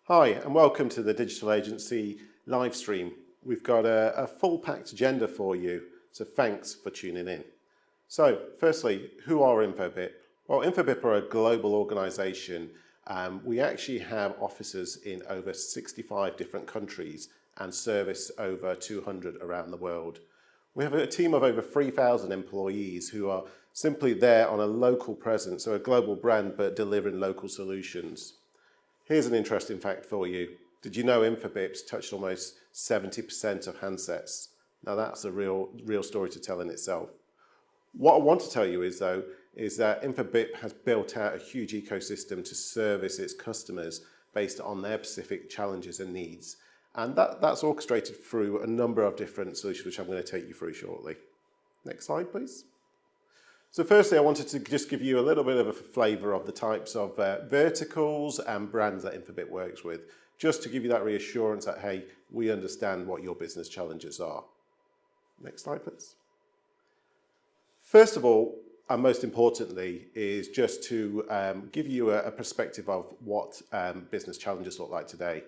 Hi, and welcome to the Digital Agency live stream. We've got a full-packed agenda for you, so thanks for tuning in. So, firstly, who are Infobip? Well, Infobip are a global organisation. We actually have offices in over 65 different countries and service over 200 around the world. We have a team of over 3,000 employees who are simply there on a local presence, so a global brand, but delivering local solutions. Here's an interesting fact for you. Did you know Infobip's touched almost 70% of handsets? Now that's a real story to tell in itself. What I want to tell you is that Infobip has built out a huge ecosystem to service its customers based on their specific challenges and needs. And that's orchestrated through a number of different solutions, which I'm going to take you through shortly. Next slide, please. So firstly, I wanted to just give you a little bit of a flavour of the types of verticals and brands that Infobip works with, just to give you that reassurance that, hey, we understand what your business challenges are. Next slide, please. First of all, and most importantly, is just to give you a perspective of what business challenges look like today.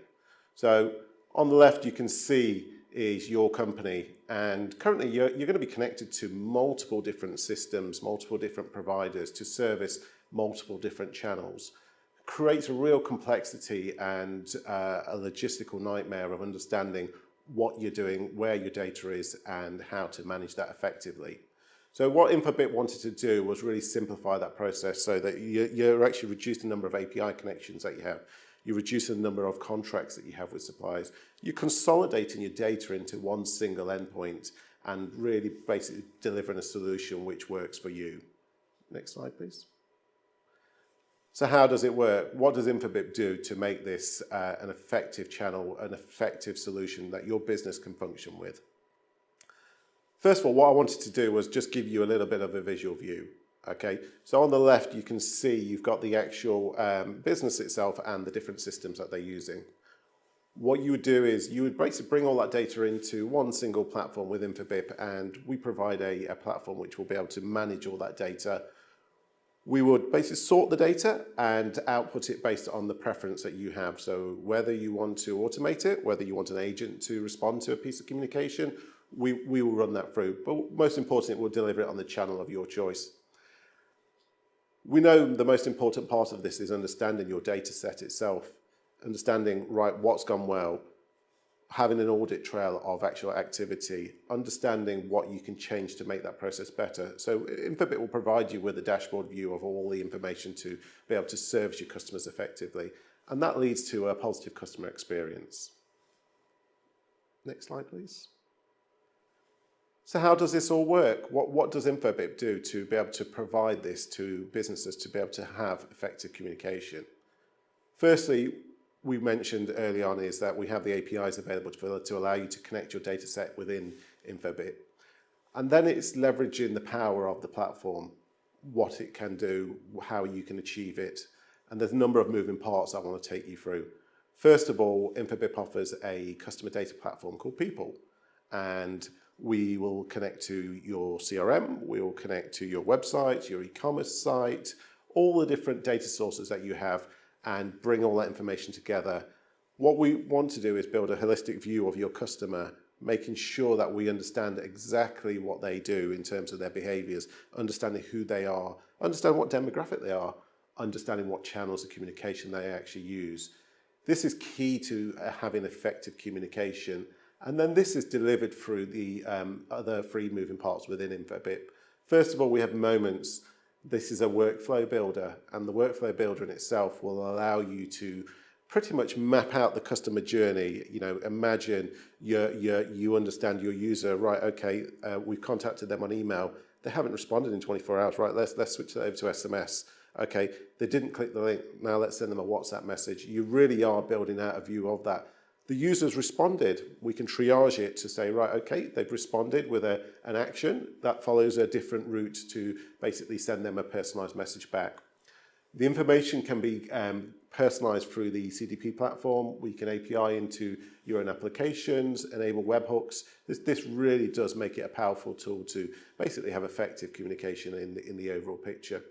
So on the left, you can see is your company, and currently you're going to be connected to multiple different systems, multiple different providers to service multiple different channels. Creates a real complexity and a logistical nightmare of understanding what you're doing, where your data is, and how to manage that effectively. So what Infobip wanted to do was really simplify that process so that you're actually reduce the number of API connections that you have. You reduce the number of contracts that you have with suppliers. You're consolidating your data into one single endpoint and really basically delivering a solution which works for you. Next slide, please. So how does it work? What does Infobip do to make this an effective channel, an effective solution that your business can function with? First of all, what I wanted to do was just give you a little bit of a visual view. Okay, so on the left, you can see you've got the actual business itself and the different systems that they're using. What you would do is you would basically bring all that data into one single platform with Infobip, and we provide a platform which will be able to manage all that data. We would basically sort the data and output it based on the preference that you have. So whether you want to automate it, whether you want an agent to respond to a piece of communication, we will run that through. But most importantly, we'll deliver it on the channel of your choice. We know the most important part of this is understanding your data set itself, understanding, right, what's gone well, having an audit trail of actual activity, understanding what you can change to make that process better. So Infobip will provide you with a dashboard view of all the information to be able to service your customers effectively. And that leads to a positive customer experience. Next slide, please. So how does this all work? What does Infobip do to be able to provide this to businesses to be able to have effective communication? Firstly, we mentioned early on is that we have the APIs available to allow you to connect your data set within Infobip. And then it's leveraging the power of the platform, what it can do, how you can achieve it. And there's a number of moving parts I want to take you through. First of all, Infobip offers a customer data platform called People. And we will connect to your CRM, we will connect to your website, your e-commerce site, all the different data sources that you have, and bring all that information together. What we want to do is build a holistic view of your customer, making sure that we understand exactly what they do in terms of their behaviors, understanding who they are, understand what demographic they are, understanding what channels of communication they actually use. This is key to having effective communication. And then this is delivered through the other three moving parts within Infobip. First of all, we have Moments. This is a workflow builder, and the workflow builder in itself will allow you to pretty much map out the customer journey. You know, imagine you understand your user, right? Okay, we've contacted them on email. They haven't responded in 24 hours, right? Let's switch that over to SMS. Okay, they didn't click the link. Now let's send them a WhatsApp message. You really are building out a view of that. The user's responded, we can triage it to say, right, okay, they've responded with an action that follows a different route to basically send them a personalized message back. The information can be personalized through the CDP platform. We can API into your own applications, enable webhooks. This really does make it a powerful tool to basically have effective communication in the overall picture.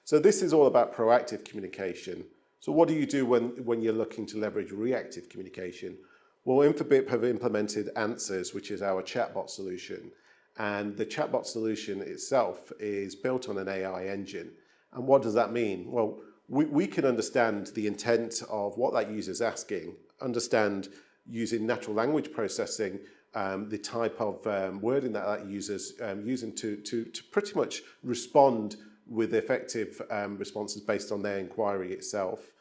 So this is all about proactive communication. So what do you do when you're looking to leverage reactive communication? Well, Infobip have implemented Answers, which is our chatbot solution. And the chatbot solution itself is built on an AI engine. And what does that mean? Well, we can understand the intent of what that user is asking, understand using natural language processing, the type of wording that user's using to pretty much respond with effective responses based on their inquiry itself.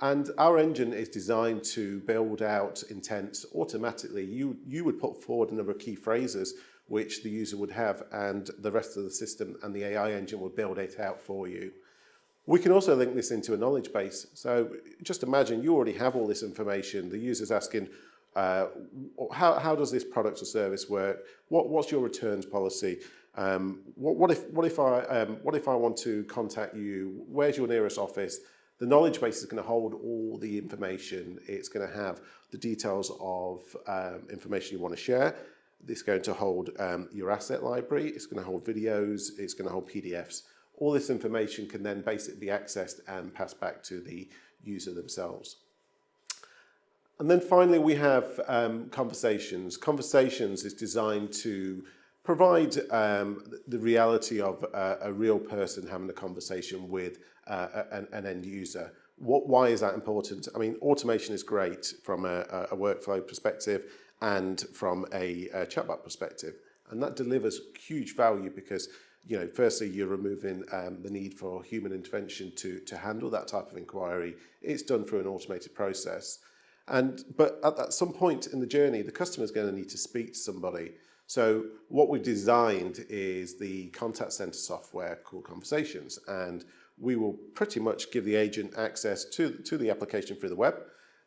And our engine is designed to build out intent automatically. You would put forward a number of key phrases which the user would have, and the rest of the system and the AI engine will build it out for you. We can also link this into a knowledge base. So just imagine you already have all this information. The user's asking, how does this product or service work? What's your returns policy? What if I want to contact you? Where's your nearest office? The knowledge base is going to hold all the information. It's going to have the details of information you want to share. It's going to hold your asset library. It's going to hold videos. It's going to hold PDFs. All this information can then basically be accessed and passed back to the user themselves. And then finally, we have conversations. Conversations is designed to provide the reality of a real person having a conversation with an end user. Why is that important? I mean, automation is great from a workflow perspective and from a chatbot perspective. And that delivers huge value because, you know, firstly, you're removing the need for human intervention to handle that type of inquiry. It's done through an automated process. But at some point in the journey, the customer is going to need to speak to somebody. So what we've designed is the contact center software called Conversations, and we will pretty much give the agent access to the application through the web.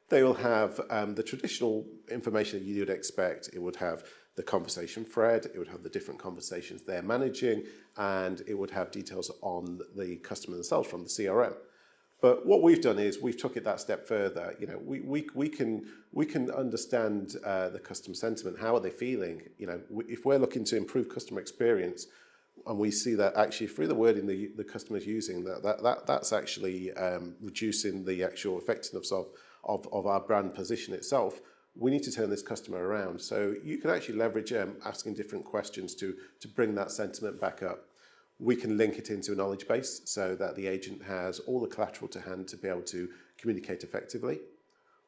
They will have the traditional information that you would expect. It would have the conversation thread, it would have the different conversations they're managing, and it would have details on the customer themselves from the CRM. But what we've done is we've took it that step further. You know, we can understand the customer sentiment. How are they feeling? You know, if we're looking to improve customer experience, and we see that actually through the wording the customer's using, that's actually reducing the actual effectiveness of our brand position itself. We need to turn this customer around. So you can actually leverage asking different questions to bring that sentiment back up. We can link it into a knowledge base so that the agent has all the collateral to hand to be able to communicate effectively.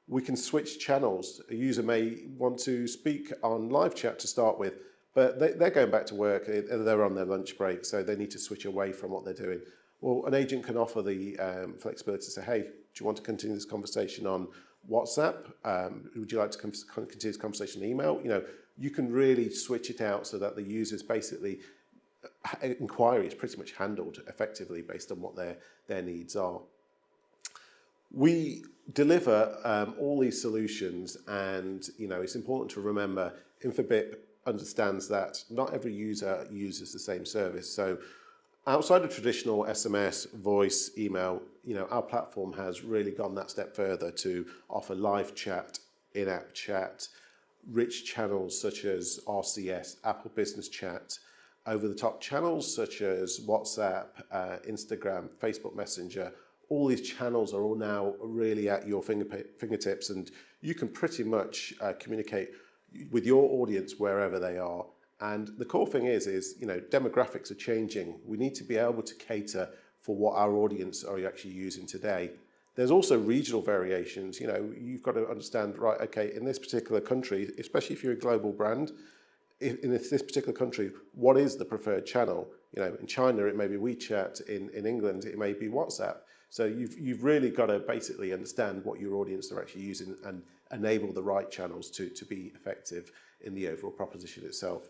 We can switch channels. A user may want to speak on live chat to start with, but they're going back to work, they're on their lunch break, so they need to switch away from what they're doing. Well, an agent can offer the flexibility to say, hey, do you want to continue this conversation on WhatsApp? Would you like to continue this conversation on email? You know, you can really switch it out so that the user's basically inquiry is pretty much handled effectively based on what their needs are. We deliver all these solutions, and you know, it's important to remember Infobip understands that not every user uses the same service. So outside of traditional SMS, voice, email, you know, our platform has really gone that step further to offer live chat, in-app chat, rich channels such as RCS, Apple Business Chat, over-the-top channels such as WhatsApp, Instagram, Facebook Messenger. All these channels are all now really at your fingertips, and you can pretty much communicate with your audience wherever they are. And the core thing is you know, demographics are changing. We need to be able to cater for what our audience are actually using today. There's also regional variations. You know, you've got to understand, right, okay, in this particular country, especially if you're a global brand, in this particular country, what is the preferred channel? You know, in China, it may be WeChat. In England, it may be WhatsApp. So you've really got to basically understand what your audience are actually using and enable the right channels to be effective in the overall proposition itself.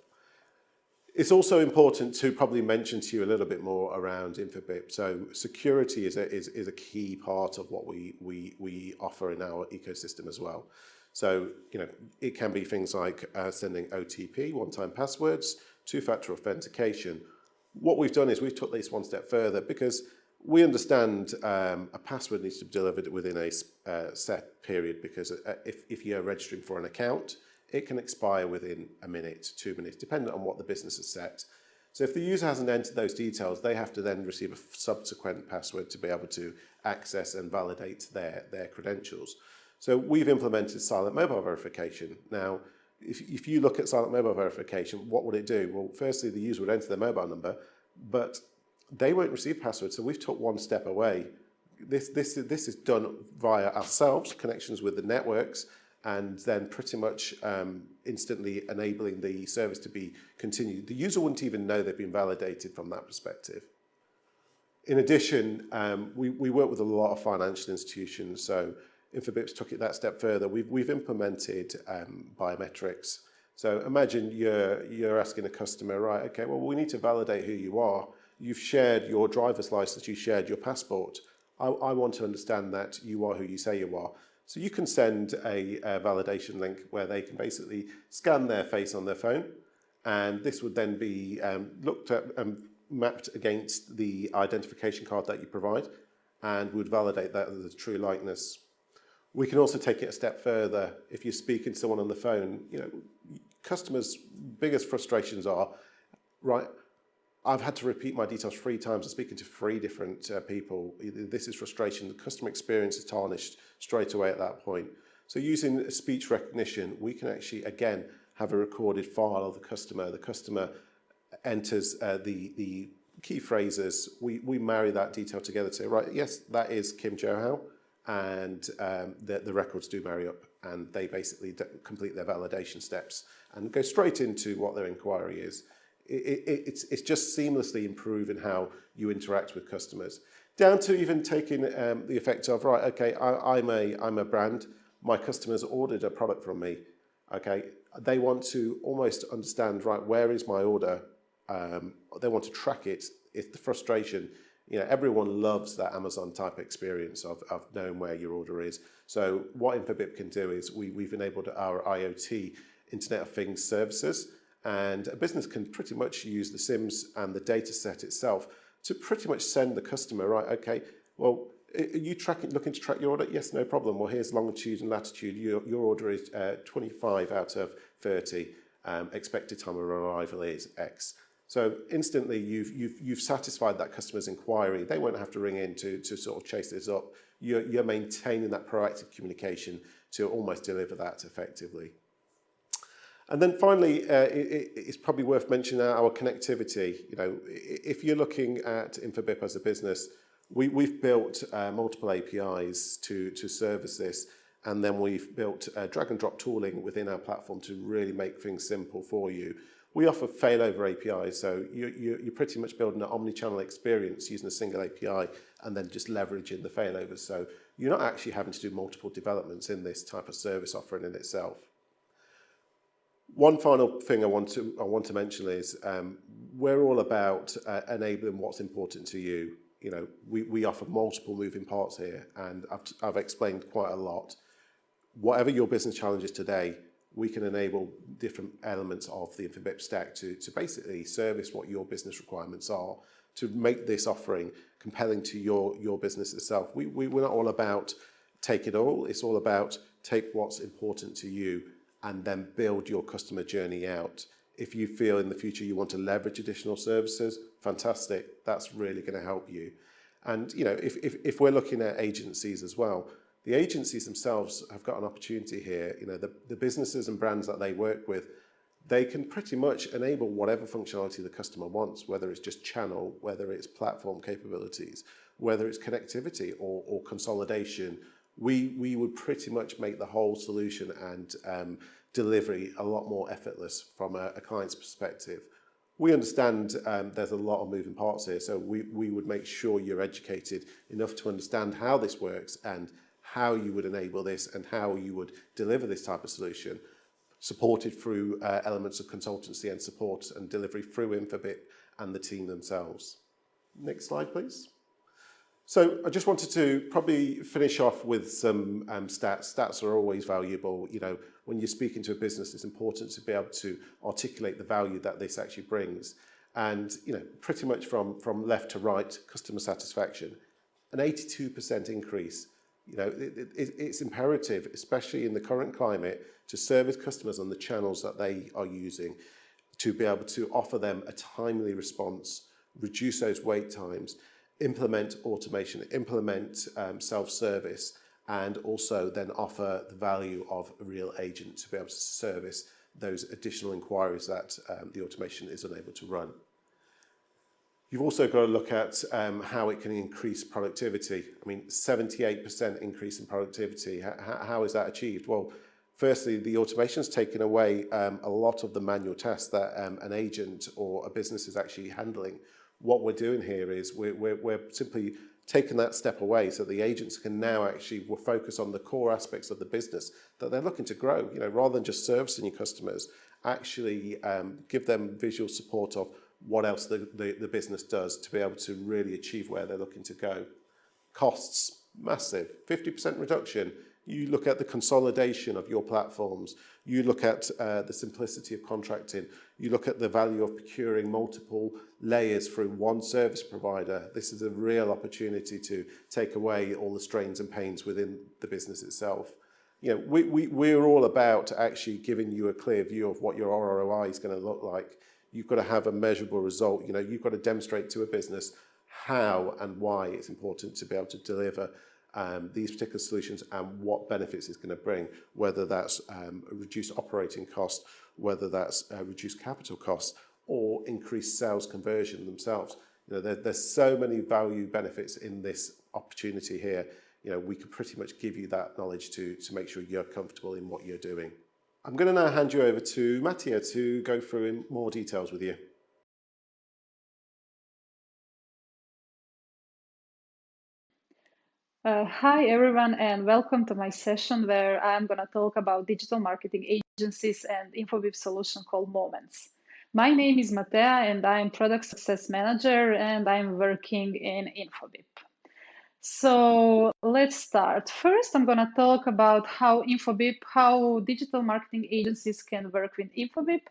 It's also important to probably mention to you a little bit more around Infobip. So security is a key part of what we offer in our ecosystem as well. So, you know, it can be things like sending OTP, one-time passwords, two-factor authentication. What we've done is we've took this one step further because we understand a password needs to be delivered within a set period, because if you're registering for an account, it can expire within a minute, 2 minutes, depending on what the business has set. So if the user hasn't entered those details, they have to then receive a subsequent password to be able to access and validate their credentials. So we've implemented silent mobile verification. Now, if you look at silent mobile verification, what would it do? Well, firstly, the user would enter their mobile number, but they won't receive passwords. So we've took one step away. This is done via ourselves, connections with the networks, and then pretty much instantly enabling the service to be continued. The user wouldn't even know they've been validated from that perspective. In addition, we work with a lot of financial institutions, so Infobip took it that step further. We've implemented biometrics. So imagine you're asking a customer, right, okay, well, we need to validate who you are. You've shared your driver's license, you shared your passport. I want to understand that you are who you say you are. So you can send a validation link where they can basically scan their face on their phone, and this would then be looked at and mapped against the identification card that you provide, and would validate that as a true likeness. We can also take it a step further. If you're speaking to someone on the phone, customers' biggest frustrations are, right, I've had to repeat my details 3 times. I'm speaking to 3 different people. This is frustration. The customer experience is tarnished straight away at that point. So using speech recognition, we can actually, again, have a recorded file of the customer. The customer enters the key phrases. We marry that detail together to say, right, yes, that is Kim Johau, and the records do marry up, and they basically complete their validation steps and go straight into what their inquiry is. It's just seamlessly improving how you interact with customers, down to even taking the effect of, right, okay, I'm a brand, my customers ordered a product from me, okay, they want to almost understand, right, where is my order? They want to track it. It's the frustration. Everyone loves that Amazon type experience of knowing where your order is. So what Infobip can do is we've enabled our IoT Internet of Things services, and a business can pretty much use the SIMs and the data set itself to pretty much send the customer, right, okay, well, are you looking to track your order? Yes, no problem. Well, here's longitude and latitude. Your order is 25 out of 30. Expected time of arrival is X. So instantly you've satisfied that customer's inquiry. They won't have to ring in to sort of chase this up. You're maintaining that proactive communication to almost deliver that effectively. And then finally, it's probably worth mentioning our connectivity. If you're looking at Infobip as a business, we've built multiple APIs to service this, and then we've built drag and drop tooling within our platform to really make things simple for you. We offer failover APIs, so you're pretty much building an omnichannel experience using a single API and then just leveraging the failovers. So you're not actually having to do multiple developments in this type of service offering in itself. One final thing I want to mention is we're all about enabling what's important to you. We offer multiple moving parts here, and I've explained quite a lot. Whatever your business challenge is today, we can enable different elements of the Infobip stack to basically service what your business requirements are, to make this offering compelling to your business itself. We're not all about take it all. It's all about take what's important to you and then build your customer journey out. If you feel in the future you want to leverage additional services, fantastic. That's really going to help you. And if we're looking at agencies as well, the agencies themselves have got an opportunity here. The businesses and brands that they work with, they can pretty much enable whatever functionality the customer wants, whether it's just channel, whether it's platform capabilities, whether it's connectivity or consolidation. We would pretty much make the whole solution and delivery a lot more effortless from a client's perspective. We understand there's a lot of moving parts here, so we would make sure you're educated enough to understand how this works and how you would enable this and how you would deliver this type of solution, supported through elements of consultancy and support and delivery through Infobip and the team themselves. Next slide, please. So I just wanted to probably finish off with some stats. Stats are always valuable. When you're speaking to a business, it's important to be able to articulate the value that this actually brings. And pretty much from left to right, customer satisfaction, an 82% increase. It's imperative, especially in the current climate, to service customers on the channels that they are using. to be able to offer them a timely response, reduce those wait times, implement automation, implement self-service, and also then offer the value of a real agent to be able to service those additional inquiries that the automation is unable to run. You've also got to look at how it can increase productivity. I mean, 78% increase in productivity. How is that achieved? Well, firstly, the automation's taken away a lot of the manual tasks that an agent or a business is actually handling. What we're doing here is we're simply taking that step away so the agents can now actually focus on the core aspects of the business that they're looking to grow. You know, rather than just servicing your customers, actually give them visual support of what else the business does to be able to really achieve where they're looking to go. Costs, massive, 50% reduction. You look at the consolidation of your platforms, you look at the simplicity of contracting, you look at the value of procuring multiple layers through one service provider. This is a real opportunity to take away all the strains and pains within the business itself. You know, we're all about actually giving you a clear view of what your ROI is going to look like. You've got to have a measurable result. You know, you've got to demonstrate to a business how and why it's important to be able to deliver these particular solutions and what benefits it's going to bring, whether that's a reduced operating cost, whether that's reduced capital costs, or increased sales conversion themselves. You know, there's so many value benefits in this opportunity here. You know, we could pretty much give you that knowledge to make sure you're comfortable in what you're doing. I'm going to now hand you over to Mattia to go through in more details with you. Hi everyone, and welcome to my session where I'm going to talk about digital marketing agencies and Infobip solution called Moments. My name is Matea and I'm product success manager and I'm working in Infobip. So let's start. First, I'm going to talk about how digital marketing agencies can work with Infobip.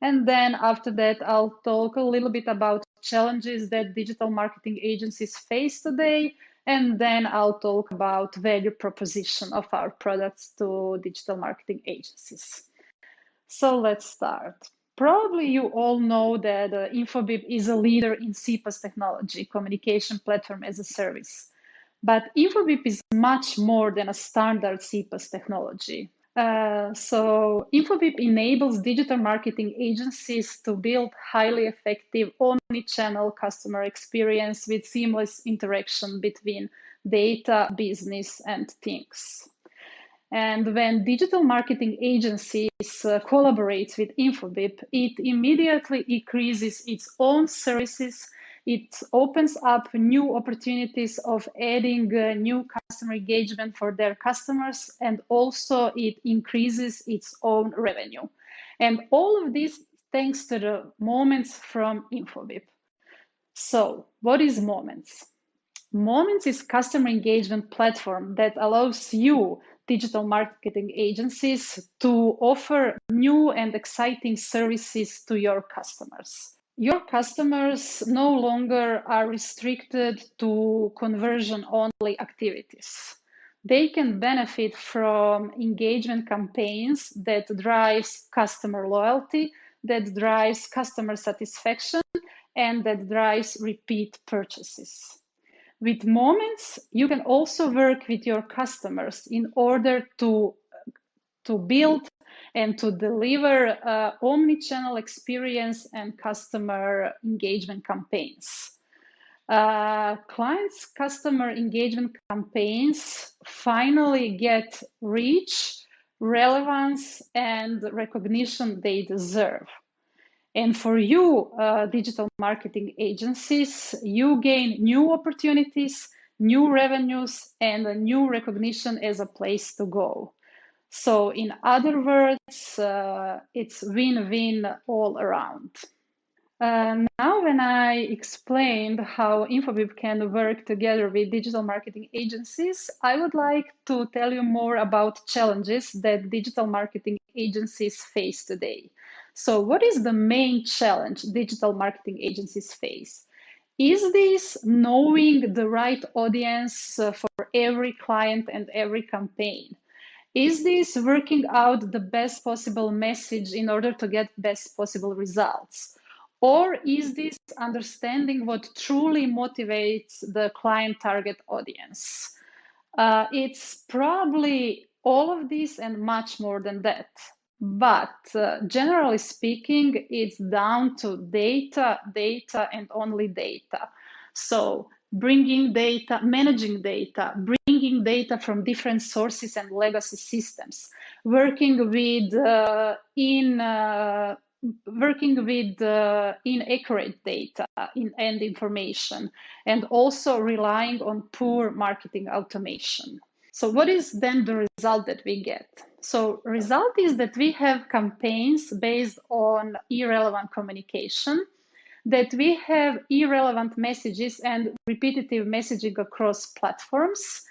And then after that, I'll talk a little bit about challenges that digital marketing agencies face today. And then I'll talk about value proposition of our products to digital marketing agencies. So let's start. Probably you all know that Infobip is a leader in CPaaS technology, communication platform as a service. But Infobip is much more than a standard CPaaS technology. So Infobip enables digital marketing agencies to build highly effective omnichannel customer experience with seamless interaction between data, business, and things. And when digital marketing agencies collaborate with Infobip, it immediately increases its own services. It opens up new opportunities of adding new customer engagement for their customers, and also it increases its own revenue. And all of this thanks to the Moments from Infobip. So, what is Moments? Moments is customer engagement platform that allows you, digital marketing agencies, to offer new and exciting services to your customers. Your customers no longer are restricted to conversion-only activities. They can benefit from engagement campaigns that drives customer loyalty, that drives customer satisfaction, and that drives repeat purchases. With Moments, you can also work with your customers in order to build and to deliver omnichannel experience and customer engagement campaigns. Clients' customer engagement campaigns finally get reach, relevance, and recognition they deserve. And for you, digital marketing agencies, you gain new opportunities, new revenues, and a new recognition as a place to go. So in other words, it's win-win all around. Now, when I explained how Infobip can work together with digital marketing agencies, I would like to tell you more about challenges that digital marketing agencies face today. So what is the main challenge digital marketing agencies face? Is this knowing the right audience for every client and every campaign? Is this working out the best possible message in order to get best possible results? Or is this understanding what truly motivates the client target audience? It's probably all of this and much more than that. But generally speaking, it's down to data, data, and only data. So bringing data, managing data, bringing data from different sources and legacy systems, working with inaccurate data and information, and also relying on poor marketing automation. So what is then the result that we get? So result is that we have campaigns based on irrelevant communication, that we have irrelevant messages and repetitive messaging across platforms,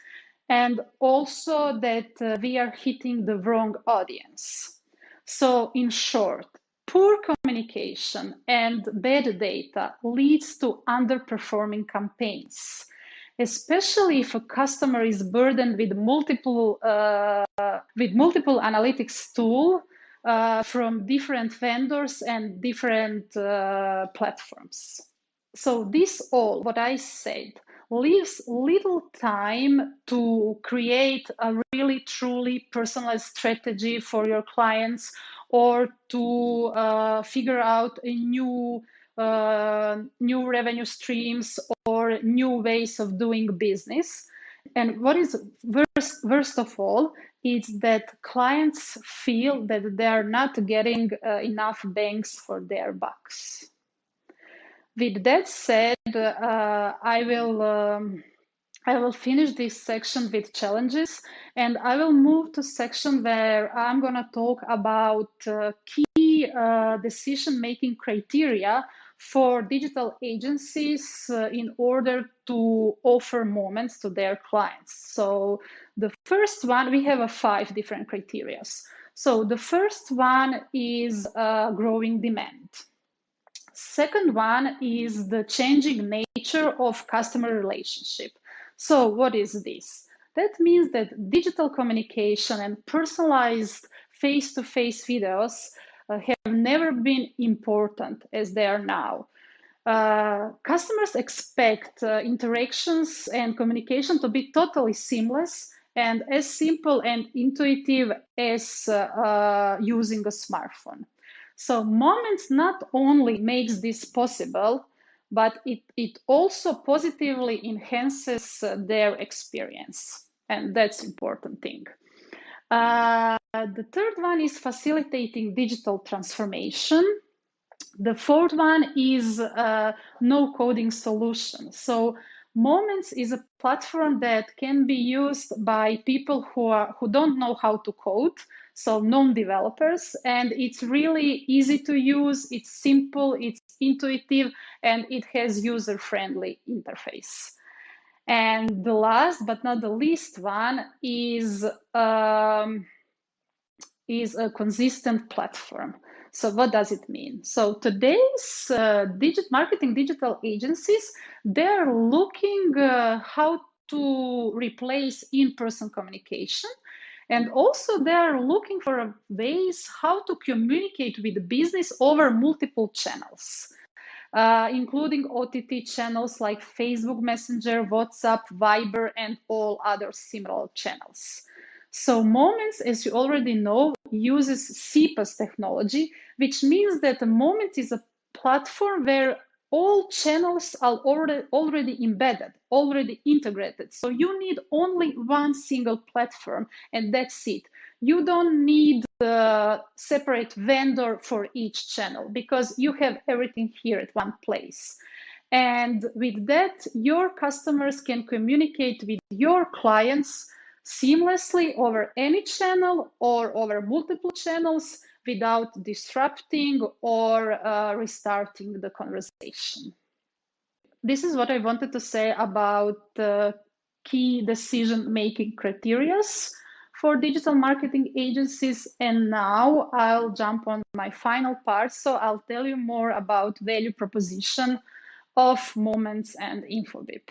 and also that we are hitting the wrong audience. So in short, poor communication and bad data leads to underperforming campaigns, especially if a customer is burdened with multiple analytics tools from different vendors and different platforms. So this all, what I said, leaves little time to create a really truly personalized strategy for your clients, or to figure out a new revenue streams or new ways of doing business. And what is worst of all is that clients feel that they are not getting enough bangs for their bucks. With that said, I will finish this section with challenges, and I will move to section where I'm going to talk about key decision-making criteria for digital agencies in order to offer moments to their clients. So the first one, we have 5 different criteria. So the first one is growing demand. Second one is the changing nature of customer relationship. So what is this? That means that digital communication and personalized face-to-face videos have never been important as they are now. Customers expect interactions and communication to be totally seamless and as simple and intuitive as using a smartphone. So Moments not only makes this possible, but it also positively enhances their experience. And that's important thing. The third one is facilitating digital transformation. The fourth one is no coding solution. So Moments is a platform that can be used by people who don't know how to code, so non-developers, and it's really easy to use, it's simple, it's intuitive, and it has user-friendly interface. And the last but not the least one is a consistent platform. So what does it mean? So today's digital agencies, they're looking how to replace in-person communication. And also they're looking for ways how to communicate with the business over multiple channels, including OTT channels like Facebook Messenger, WhatsApp, Viber, and all other similar channels. So Moments, as you already know, uses CPaaS technology, which means that a Moment is a platform where all channels are already embedded, already integrated. So you need only one single platform, and that's it. You don't need a separate vendor for each channel because you have everything here at one place. And with that, your customers can communicate with your clients seamlessly over any channel or over multiple channels without disrupting or restarting the conversation. This is what I wanted to say about the key decision-making criteria for digital marketing agencies. And now I'll jump on my final part. So I'll tell you more about value proposition of Moments and Infobip.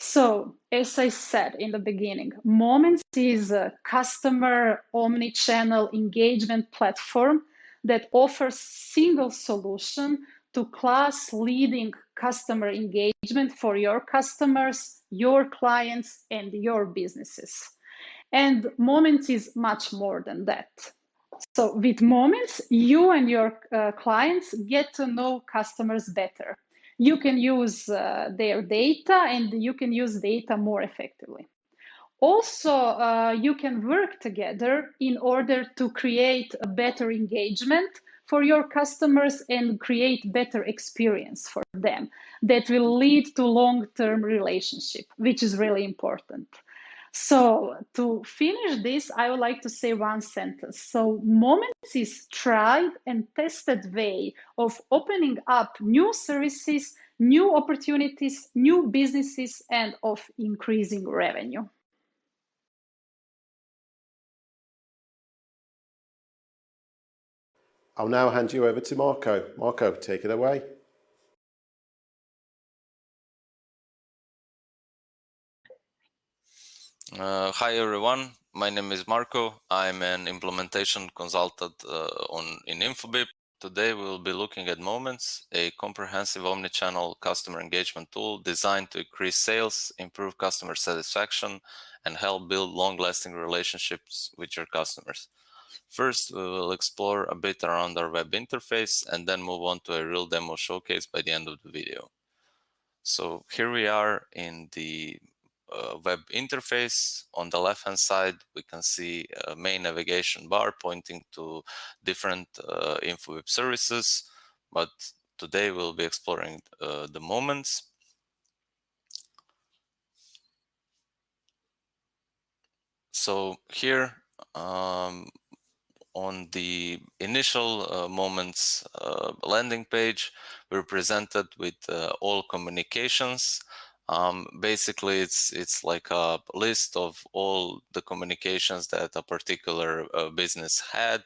So, as I said in the beginning, Moments is a customer omnichannel engagement platform that offers single solution to class-leading customer engagement for your customers, your clients, and your businesses. And Moments is much more than that. So with Moments, you and your clients get to know customers better. You can use their data and you can use data more effectively. Also, you can work together in order to create a better engagement for your customers and create better experience for them that will lead to long-term relationship, which is really important. So to finish this, I would like to say one sentence. So Moments is tried and tested way of opening up new services, new opportunities, new businesses, and of increasing revenue. I'll now hand you over to Marco. Marco, take it away. Hi everyone, my name is Marco. I'm an implementation consultant in Infobip. Today we will be looking at Moments, a comprehensive omnichannel customer engagement tool designed to increase sales, improve customer satisfaction, and help build long-lasting relationships with your customers. First, we will explore a bit around our web interface and then move on to a real demo showcase by the end of the video. So here we are in the web interface. On the left hand side, we can see a main navigation bar pointing to different Infobip services, but today we'll be exploring the Moments. So here on the initial Moments landing page, we're presented with all communications. Basically, it's like a list of all the communications that a particular business had,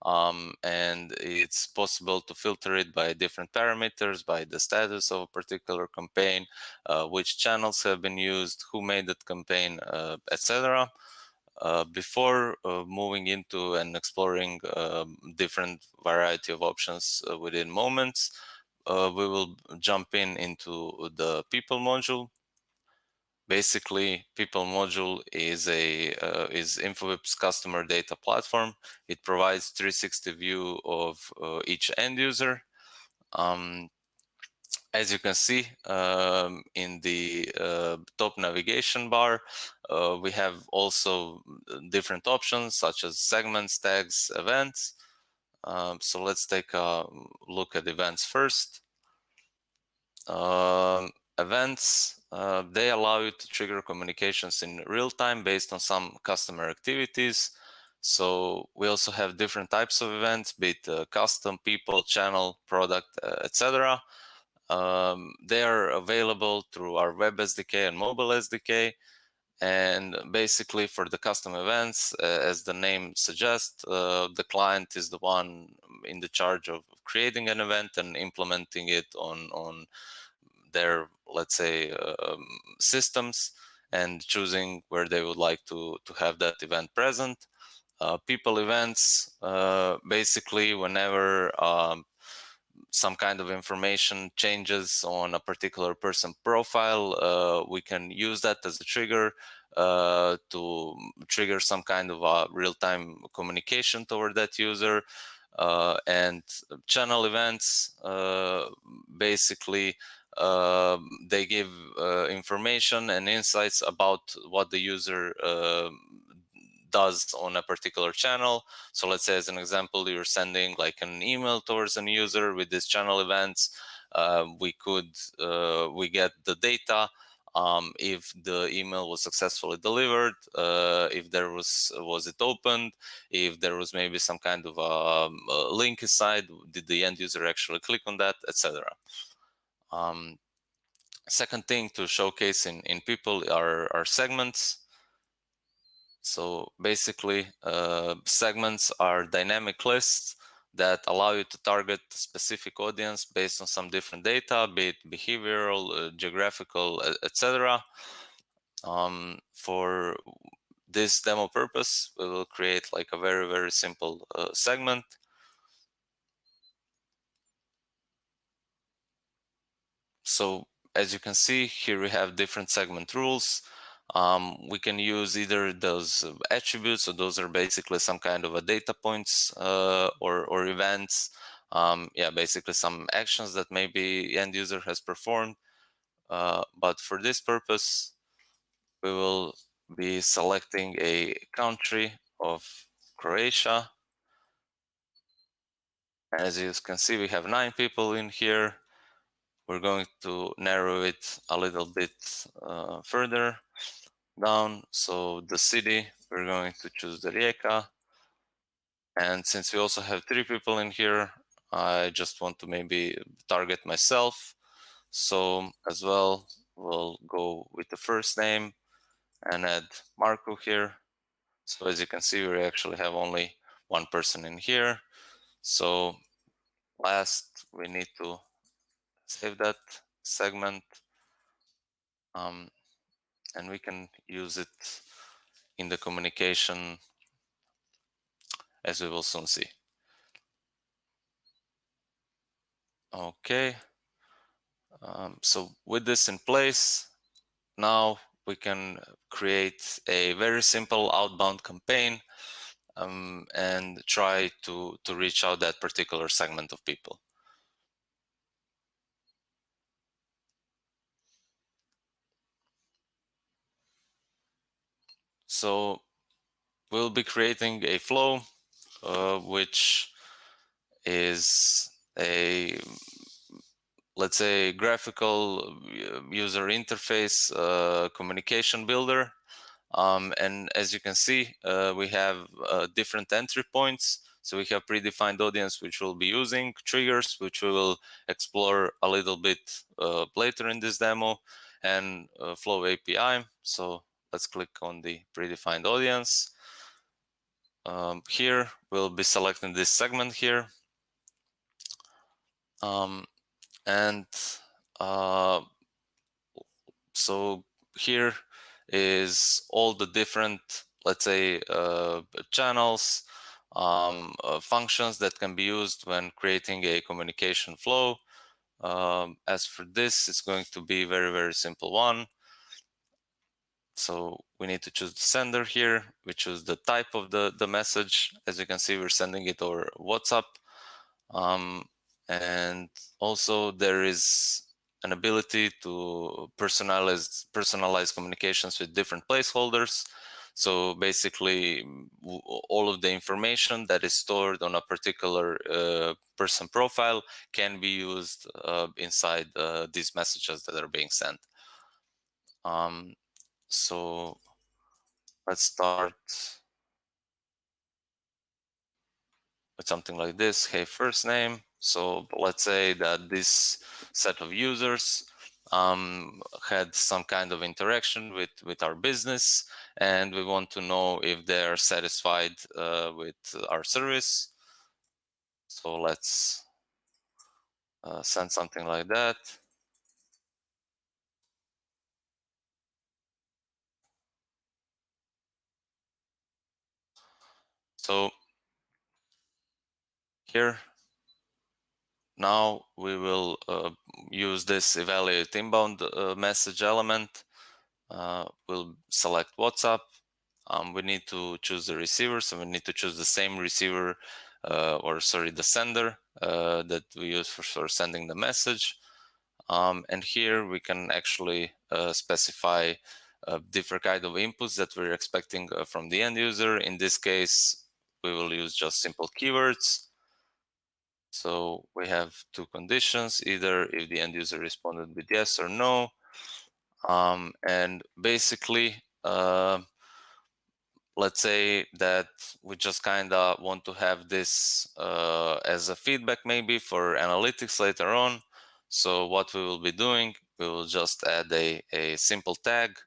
and it's possible to filter it by different parameters, by the status of a particular campaign, which channels have been used, who made that campaign, etc. Before moving into and exploring different variety of options within Moments, we will jump into the People module. Basically, People module is Infobip's customer data platform. It provides 360 view of each end user. As you can see in the top navigation bar, we have also different options such as segments, tags, events. So let's take a look at events first. Events, they allow you to trigger communications in real time based on some customer activities. So we also have different types of events, be it custom, people, channel, product, etc. They are available through our web SDK and mobile SDK. And basically for the custom events, as the name suggests, the client is the one in the charge of creating an event and implementing it on their, let's say, systems and choosing where they would like to have that event present. People events, basically whenever some kind of information changes on a particular person profile, we can use that as a trigger to trigger some kind of a real-time communication toward that user. And channel events, basically they give information and insights about what the user does on a particular channel. So let's say, as an example, you're sending like an email towards a user with these channel events. We get the data, if the email was successfully delivered, if there was it opened, if there was maybe some kind of a link inside, did the end user actually click on that, etc. Second thing to showcase in People are segments. So basically, segments are dynamic lists that allow you to target a specific audience based on some different data, be it behavioral, geographical, etc. For this demo purpose, we will create like a very, very simple segment. So as you can see, here we have different segment rules. We can use either those attributes, so those are basically some kind of a data points or events. Yeah, basically some actions that maybe end user has performed. But for this purpose, we will be selecting a country of Croatia. As you can see, we have 9 people in here. We're going to narrow it a little bit further down. So the city, we're going to choose the Rijeka. And since we also have 3 people in here, I just want to maybe target myself. So as well, we'll go with the first name and add Marco here. So as you can see, we actually have only 1 person in here. So last, we need to save that segment. And we can use it in the communication, as we will soon see. Okay, so with this in place, now we can create a very simple outbound campaign and try to reach out that particular segment of people. So we'll be creating a flow which is a, let's say, graphical user interface communication builder. And as you can see, we have different entry points. So we have predefined audience, which we'll be using, triggers, which we will explore a little bit later in this demo, and Flow API. So let's click on the predefined audience. Here, we'll be selecting this segment here. And so here is all the different, let's say, channels, functions that can be used when creating a communication flow. As for this, it's going to be very, very simple one. So we need to choose the sender here. We choose the type of the message. As you can see, we're sending it over WhatsApp. And also there is an ability to personalize communications with different placeholders. So basically, all of the information that is stored on a particular person profile can be used inside these messages that are being sent. So let's start with something like this. Hey, first name. So let's say that this set of users had some kind of interaction with our business, and we want to know if they're satisfied with our service. So let's send something like that. So here, now we will use this evaluate inbound message element. We'll select WhatsApp. We need to choose the receiver, so we need to choose the same receiver, the sender that we use for sending the message. And here we can actually specify different kind of inputs that we're expecting from the end user. In this case, we will use just simple keywords. So we have 2 conditions, either if the end user responded with yes or no. And basically, let's say that we just kind of want to have this as a feedback maybe for analytics later on. So what we will be doing, we will just add a simple tag,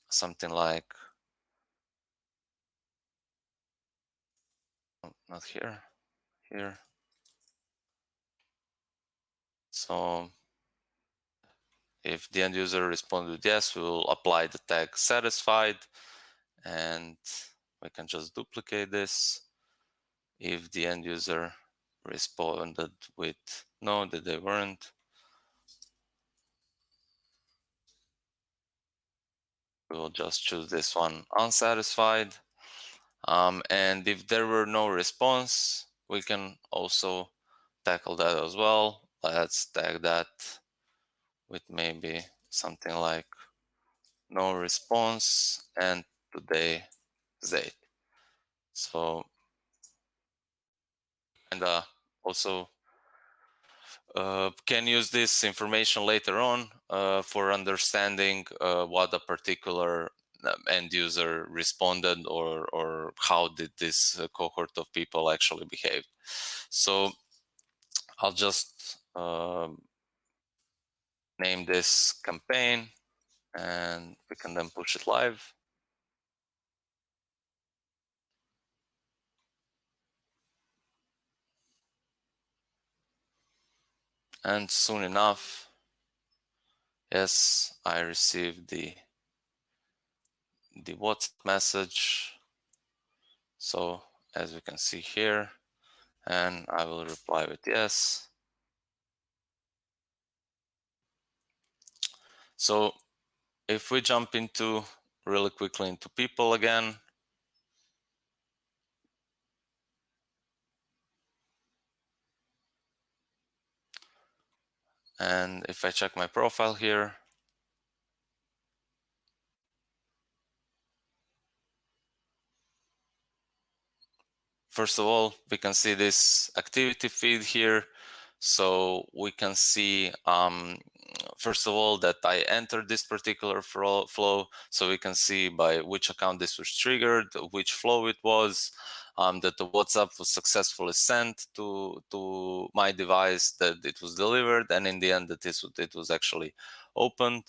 something like not here, here. So if the end user responded with yes, we will apply the tag satisfied, and we can just duplicate this. If the end user responded with no, that they weren't, we will just choose this one, unsatisfied. And if there were no response, we can also tackle that as well. Let's tag that with maybe something like no response and today's date. So, and also can use this information later on for understanding what a particular end user responded, or how did this cohort of people actually behave. So I'll just name this campaign, and we can then push it live. And soon enough, yes, I received the WhatsApp message. So as we can see here, and I will reply with yes. So if we jump really quickly into people again, and if I check my profile here, first of all, we can see this activity feed here. So we can see, first of all, that I entered this particular flow. So we can see by which account this was triggered, which flow it was, that the WhatsApp was successfully sent to my device, that it was delivered, and in the end that it was actually opened.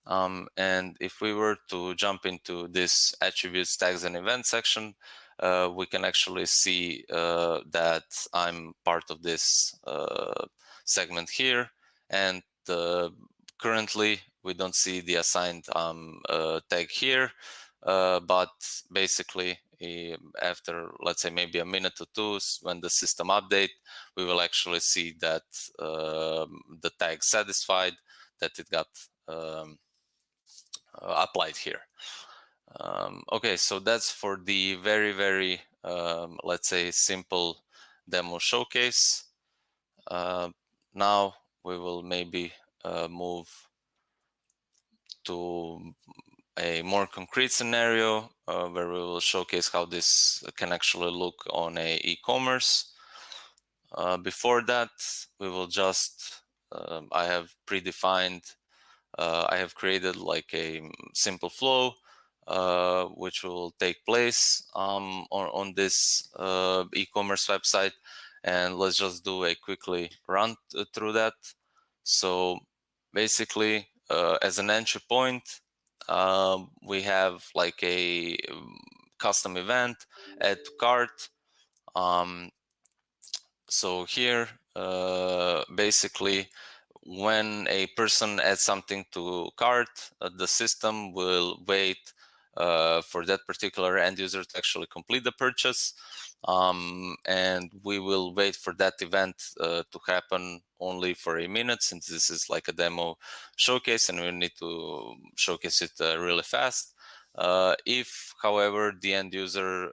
And if we were to jump into this attributes, tags, and events section, we can actually see that I'm part of this segment here. And currently, we don't see the assigned tag here. But basically, after, let's say, maybe a minute or two, when the system update, we will actually see that the tag satisfied, that it got applied here. Okay, so that's for the very, let's say, simple demo showcase. Now we will maybe move to a more concrete scenario where we will showcase how this can actually look on a e-commerce. Before that, we will just, I have predefined, I have created like a simple flow which will take place on this e-commerce website, and let's just do a quickly run through that. So basically, as an entry point, we have like a custom event, add to cart. So here, basically, when a person adds something to cart, the system will wait for that particular end user to actually complete the purchase. And we will wait for that event to happen only for a minute, since this is like a demo showcase and we need to showcase it really fast. If, however, the end user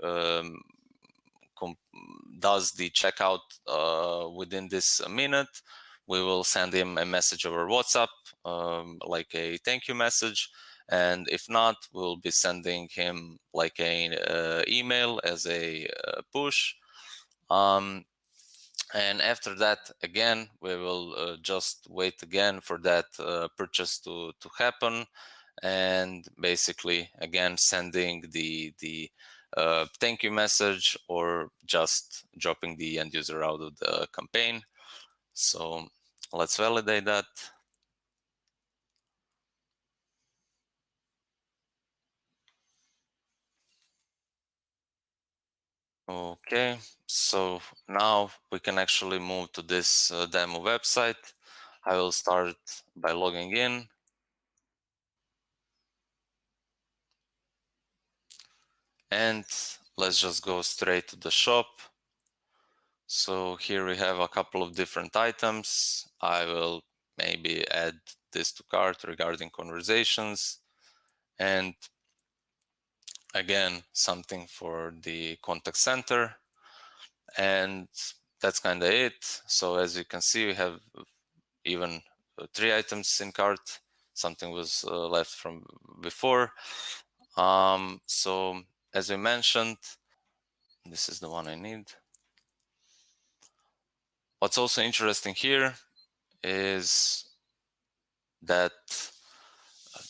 does the checkout within this minute, we will send him a message over WhatsApp, like a thank you message. And if not, we'll be sending him like a email as a push. And after that, again, we will just wait again for that purchase to happen. And basically, again, sending the thank you message, or just dropping the end user out of the campaign. So let's validate that. Okay, so now we can actually move to this demo website. I will start by logging in. And let's just go straight to the shop. So here we have a couple of different items. I will maybe add this to cart regarding conversations. And again, something for the contact center. And that's kind of it. So as you can see, we have even 3 items in cart. Something was left from before. So as we mentioned, this is the one I need. What's also interesting here is that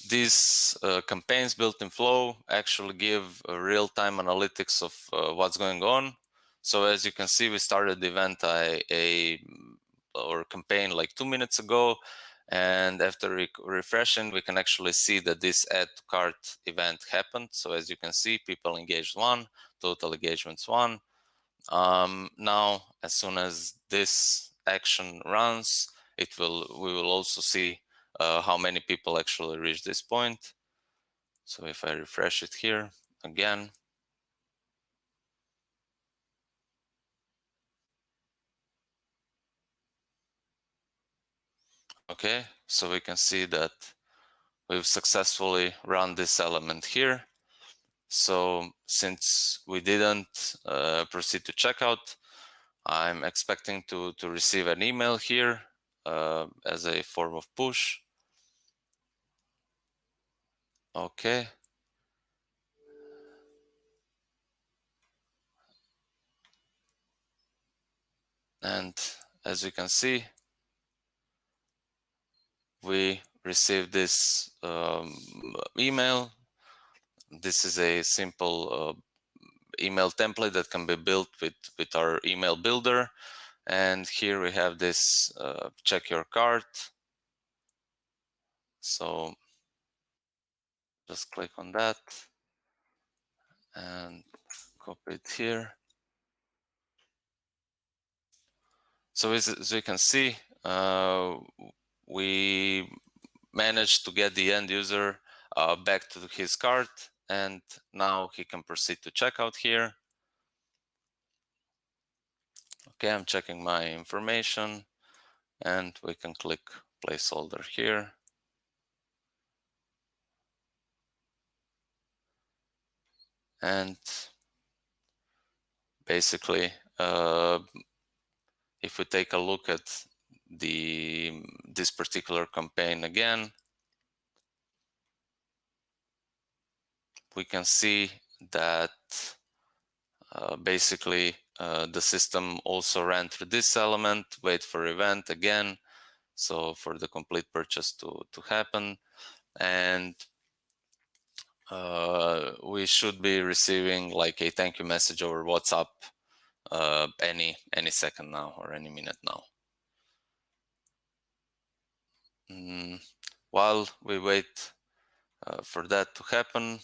these campaigns built in Flow actually give real-time analytics of what's going on. So as you can see, we started the event or campaign like 2 minutes ago, and after refreshing, we can actually see that this add to cart event happened. So as you can see, people engaged 1, total engagements 1. Now, as soon as this action runs, we will also see how many people actually reach this point. So if I refresh it here again, okay, so we can see that we've successfully run this element here. So since we didn't proceed to checkout, I'm expecting to receive an email here as a form of push. Okay. And as you can see, we received this email. This is a simple email template that can be built with our email builder. And here we have this check your cart. So just click on that and copy it here. So as you can see, we managed to get the end user back to his cart, and now he can proceed to checkout here. Okay, I'm checking my information, and we can click placeholder here. And basically, if we take a look at this particular campaign again, we can see that basically the system also ran through this element, wait for event again, so for the complete purchase to happen, and we should be receiving like a thank you message over WhatsApp any second now or any minute now. While we wait for that to happen,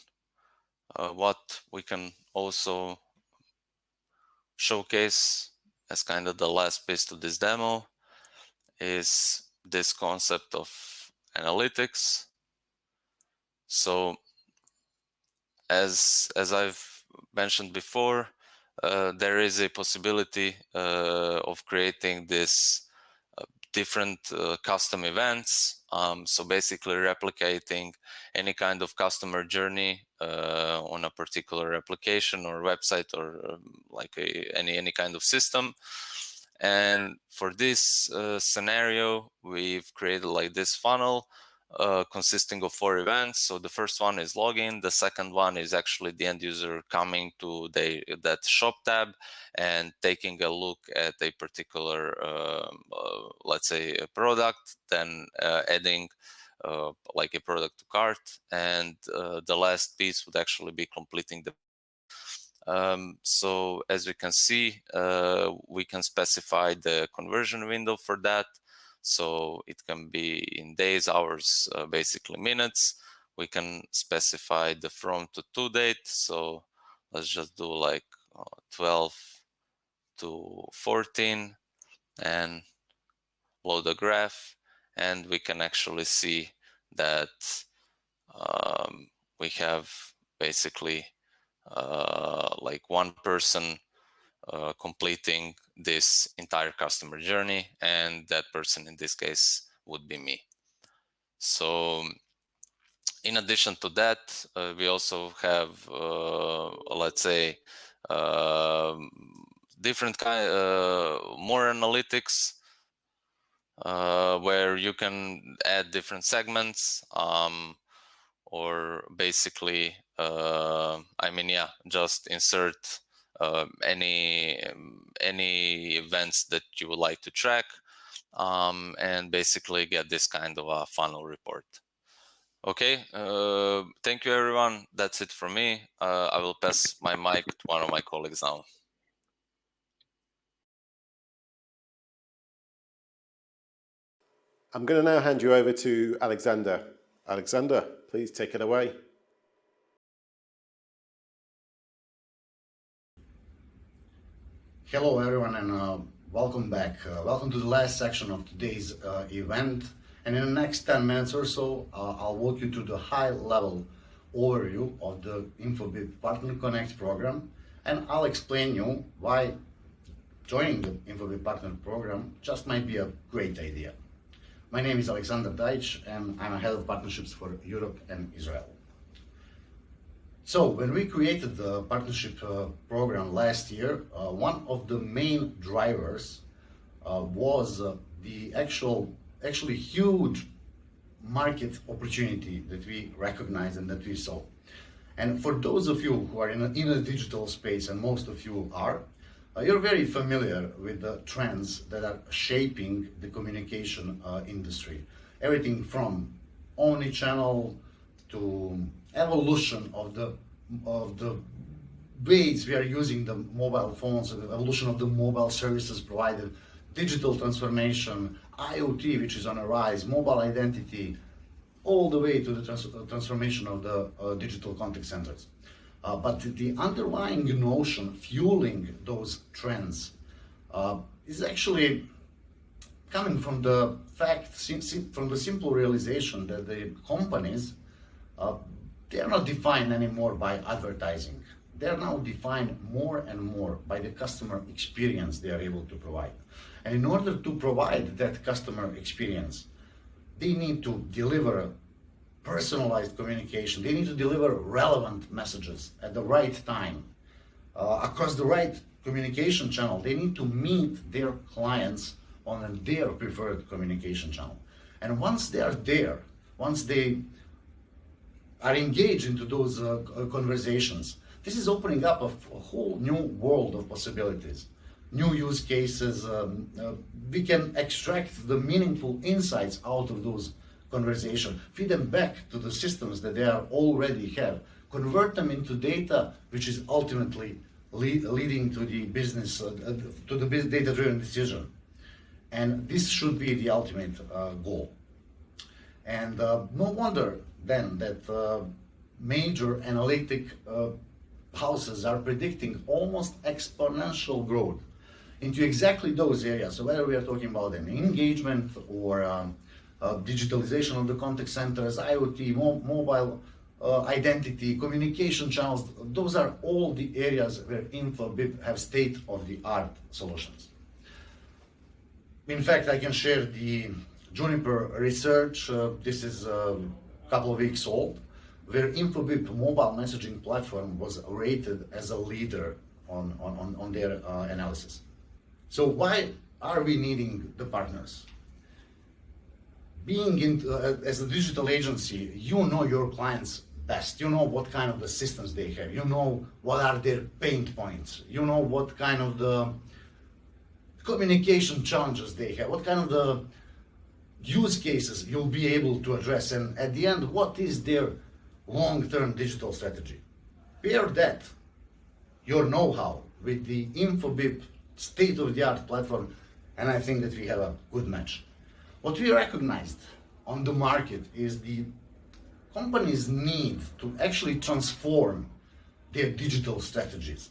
what we can also showcase as kind of the last piece to this demo is this concept of analytics. So as I've mentioned before, there is a possibility of creating this different custom events. So basically replicating any kind of customer journey on a particular application or website or like any kind of system. And for this scenario, we've created like this funnel consisting of 4 events. So the first one is login. The second one is actually the end user coming to that shop tab and taking a look at a particular, let's say, a product, then adding like a product to cart. And the last piece would actually be completing the so as we can see, we can specify the conversion window for that. So it can be in days, hours, basically minutes. We can specify the from to date. So let's just do like 12 to 14 and load the graph, and we can actually see that we have basically like one person completing this entire customer journey, and that person in this case would be me. So in addition to that, we also have, let's say, different kind, more analytics, where you can add different segments, or basically, just insert any events that you would like to track, and basically get this kind of a funnel report. Okay, thank you everyone. That's it for me. I will pass my mic to one of my colleagues now. I'm going to now hand you over to Alexander. Alexander, please take it away. Hello everyone, and welcome back. Welcome to the last section of today's event. And in the next 10 minutes or so, I'll walk you through the high-level overview of the Infobip Partner Connect program, and I'll explain you why joining the Infobip Partner program just might be a great idea. My name is Alexander Dajc, and I'm a head of partnerships for Europe and Israel. So when we created the partnership program last year, one of the main drivers was the actually huge market opportunity that we recognize and that we saw. And for those of you who are in a digital space, and most of you are, you're very familiar with the trends that are shaping the communication industry. Everything from Omnichannel to evolution of the ways we are using the mobile phones, the evolution of the mobile services provided, digital transformation, IoT, which is on a rise, mobile identity, all the way to the transformation of the digital contact centers. But the underlying notion fueling those trends is actually coming from the fact, from the simple realization that the companies, they are not defined anymore by advertising. They are now defined more and more by the customer experience they are able to provide. And in order to provide that customer experience, they need to deliver personalized communication. They need to deliver relevant messages at the right time, across the right communication channel. They need to meet their clients on their preferred communication channel. And once they are there, once they are engaged into those conversations, this is opening up a whole new world of possibilities, new use cases. We can extract the meaningful insights out of those conversations, feed them back to the systems that they are already have, convert them into data, which is ultimately leading to the business, to the data-driven decision. And this should be the ultimate goal. And no wonder then that major analytic houses are predicting almost exponential growth into exactly those areas. So whether we are talking about an engagement or digitalization of the contact centers, IoT, mobile identity, communication channels, those are all the areas where Infobip have state-of-the-art solutions. In fact, I can share the Juniper research. This is a couple of weeks old, where Infobip mobile messaging platform was rated as a leader on their analysis. So why are we needing the partners? Being as a digital agency, you know your clients best. You know what kind of the systems they have. You know what are their pain points. You know what kind of the communication challenges they have, what kind of the use cases you'll be able to address, and at the end, what is their long-term digital strategy. Pair that, your know-how, with the Infobip state-of-the-art platform, and I think that we have a good match. What we recognized on the market is the companies need to actually transform their digital strategies.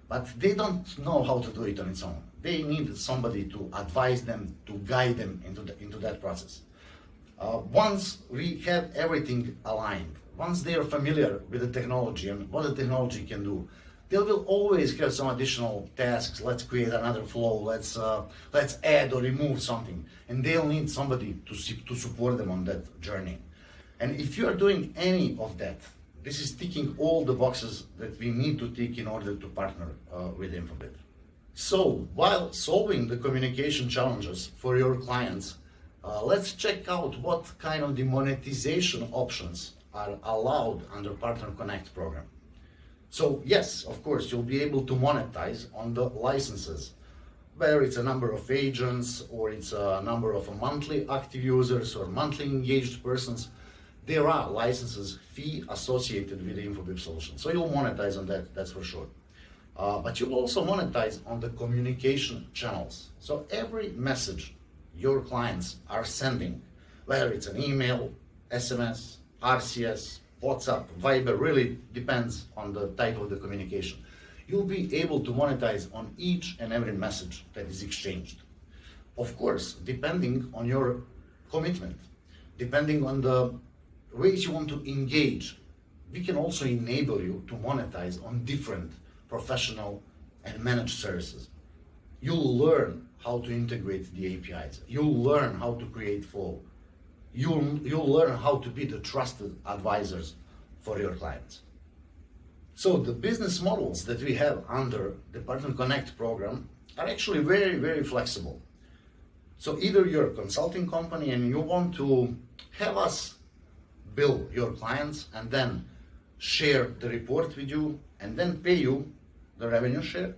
but they don't know how to do it on its own. They need somebody to advise them, to guide them into that process. Once we have everything aligned, once they are familiar with the technology and what the technology can do, they will always have some additional tasks. Let's create another flow. Let's add or remove something, and they'll need somebody to support them on that journey. And if you are doing any of that, this is ticking all the boxes that we need to tick in order to partner with Infobip. So while solving the communication challenges for your clients, let's check out what kind of the monetization options are allowed under Partner Connect program. So yes, of course, you'll be able to monetize on the licenses, whether it's a number of agents or it's a number of monthly active users or monthly engaged persons. There are licenses fee associated with the Infobip solution. So you'll monetize on that, that's for sure. But you'll also monetize on the communication channels. So every message your clients are sending, whether it's an email, SMS, RCS, WhatsApp, Viber, really depends on the type of the communication. You'll be able to monetize on each and every message that is exchanged. Of course, depending on your commitment, depending on the ways you want to engage, we can also enable you to monetize on different professional and managed services. You'll learn how to integrate the APIs. You'll learn how to create flow. You'll learn how to be the trusted advisors for your clients. So the business models that we have under the Partner Connect program are actually very, very flexible. So either you're a consulting company and you want to have us bill your clients and then share the report with you and then pay you the revenue share,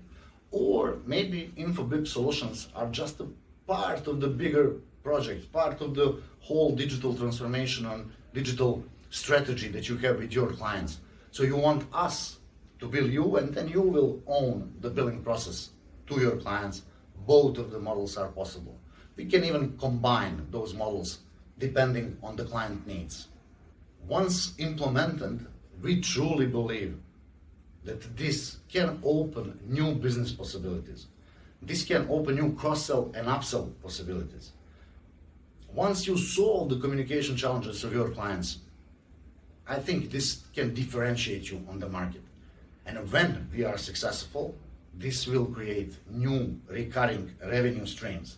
or maybe Infobip solutions are just a part of the bigger project, part of the whole digital transformation and digital strategy that you have with your clients. So you want us to bill you and then you will own the billing process to your clients. Both of the models are possible. We can even combine those models depending on the client needs. Once implemented, we truly believe that this can open new business possibilities. This can open new cross-sell and upsell possibilities. Once you solve the communication challenges of your clients, I think this can differentiate you on the market. And when we are successful, this will create new recurring revenue streams,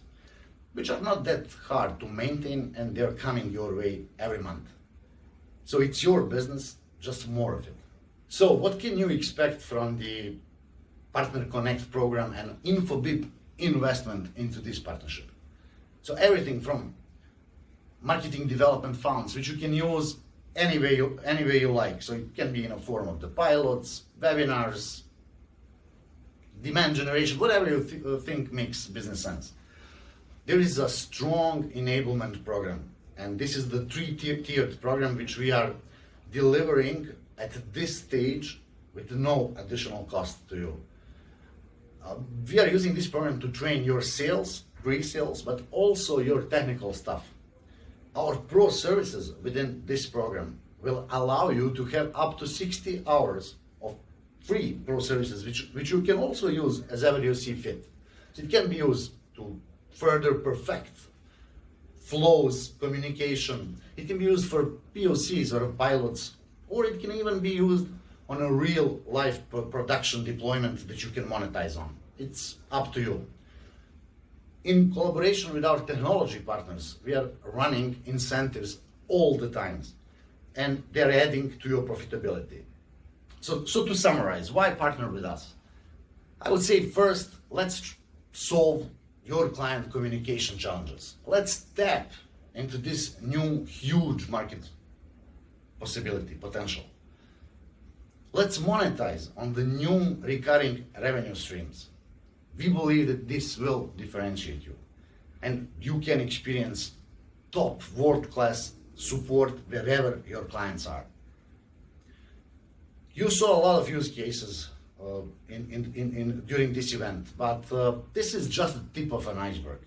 which are not that hard to maintain, and they're coming your way every month. So it's your business, just more of it. So what can you expect from the Partner Connect program and Infobip investment into this partnership? So everything from marketing development funds, which you can use any way you like. So it can be in a form of the pilots, webinars, demand generation, whatever you think makes business sense. There is a strong enablement program, and this is the three-tiered program which we are delivering at this stage with no additional cost to you. We are using this program to train your sales, pre-sales, but also your technical staff. Our pro services within this program will allow you to have up to 60 hours of free pro services, which you can also use as ever you see fit. So it can be used to further perfect flows, communication. It can be used for POCs or pilots, or it can even be used on a real life production deployment that you can monetize on. It's up to you. In collaboration with our technology partners, we are running incentives all the time, and they're adding to your profitability. So to summarize, why partner with us? I would say first, let's solve your client communication challenges. Let's tap into this new huge market potential. Let's monetize on the new recurring revenue streams. We believe that this will differentiate you, and you can experience top world-class support wherever your clients are. You saw a lot of use cases during this event, but this is just the tip of an iceberg.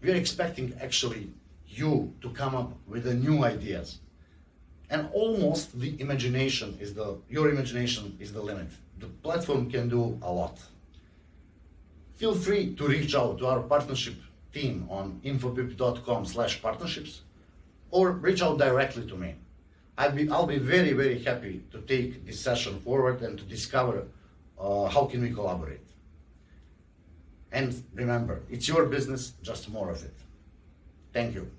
We are expecting actually you to come up with the new ideas, and almost your imagination is the limit. the platform can do a lot. Feel free to reach out to our partnership team on infobip.com/partnerships or reach out directly to me. I'll be very, very happy to take this session forward and to discover how can we collaborate. And remember, it's your business, just more of it. Thank you.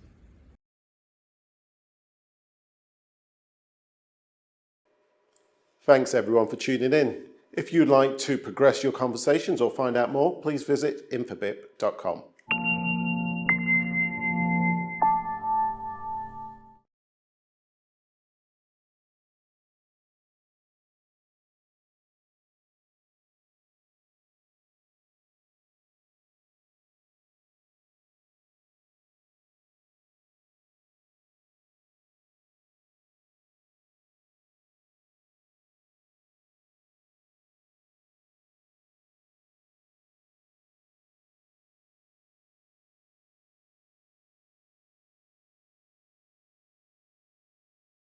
Thanks everyone for tuning in. If you'd like to progress your conversations or find out more, please visit infobip.com.